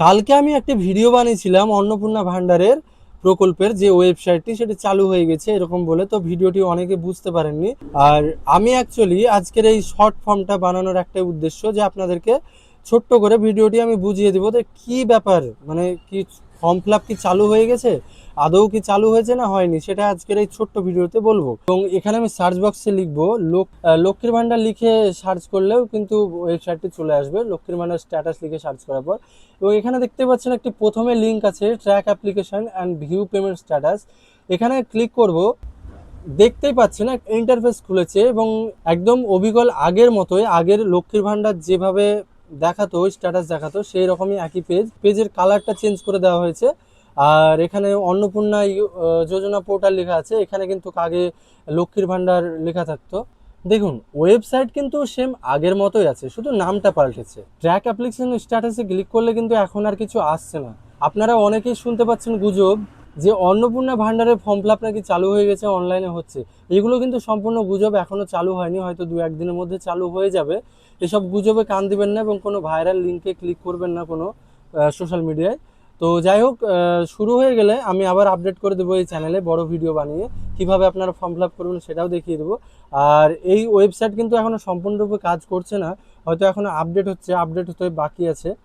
কালকে আমি একটা ভিডিও বানিয়েছিলাম অন্নপূর্ণা ভান্ডারের প্রকল্পের যে ওয়েবসাইটটি সেটি চালু হয়ে গেছে এরকম বলে, তো ভিডিওটি অনেকে বুঝতে পারেননি। আর আমি অ্যাকচুয়ালি আজকের এই শর্ট ফর্মটা বানানোর একটাই উদ্দেশ্য যে আপনাদেরকে ছোট্ট করে ভিডিওটি আমি বুঝিয়ে দেবো যে কি ব্যাপার, মানে কি ফর্ম ফিল আপ কি চালু হয়ে গেছে, আদৌ কি চালু হয়েছে না হয়নি, সেটা আজকের এই ছোট্ট ভিডিওতে বলবো। এবং এখানে আমি সার্চ বক্সে লিখবো লক্ষ্মীর ভান্ডার লিখে সার্চ করলেও কিন্তু ওয়েবসাইটটি চলে আসবে, লক্ষ্মীর ভান্ডার স্ট্যাটাস লিখে সার্চ করার পর। এবং এখানে দেখতে পাচ্ছেন একটি প্রথমে লিঙ্ক আছে, track application and view payment status. এখানে ক্লিক করব, দেখতেই পাচ্ছেন একটা ইন্টারফেস খুলেছে এবং একদম অবিকল আগের মতোই, আগের লক্ষ্মীর ভান্ডার যেভাবে দেখাতো স্ট্যাটাস দেখাতো সেই রকমই একই পেজের কালারটা চেঞ্জ করে দেওয়া হয়েছে। আর এখানে অন্নপূর্ণা যোজনা পোর্টাল লেখা আছে, এখানে কিন্তু আগে লক্ষ্মীর ভান্ডার লেখা থাকতো। দেখুন ওয়েবসাইট কিন্তু সেম আগের মতোই আছে, শুধু নামটা পাল্টেছে। ট্র্যাক অ্যাপ্লিকেশন স্ট্যাটাসে ক্লিক করলে কিন্তু এখন আর কিছু আসছে না। আপনারা অনেকেই শুনতে পাচ্ছেন গুজব যে অন্নপূর্ণা ভান্ডারের ফর্ম ফিল আপ নাকি চালু হয়ে গেছে, অনলাইনে হচ্ছে। এগুলো কিন্তু সম্পূর্ণ গুজব, এখনো চালু হয়নি, হয়তো 2-1 দিনের মধ্যে চালু হয়ে যাবে। এসব গুজবে কান দিবেন না এবং কোনো ভাইরাল লিঙ্কে ক্লিক করবেন না কোনো সোশ্যাল মিডিয়ায়। তো যাই হোক, শুরু হয়ে গেলে আমি আবার আপডেট করে দেবো এই চ্যানেলে বড় ভিডিও বানিয়ে, কিভাবে আপনারা ফর্ম ফিল আপ করবেন সেটাও দেখিয়ে দেবো। আর এই ওয়েবসাইট কিন্তু এখনো সম্পূর্ণরূপে কাজ করছে না, হয়তো এখনো আপডেট হচ্ছে, আপডেট হতে বাকি আছে।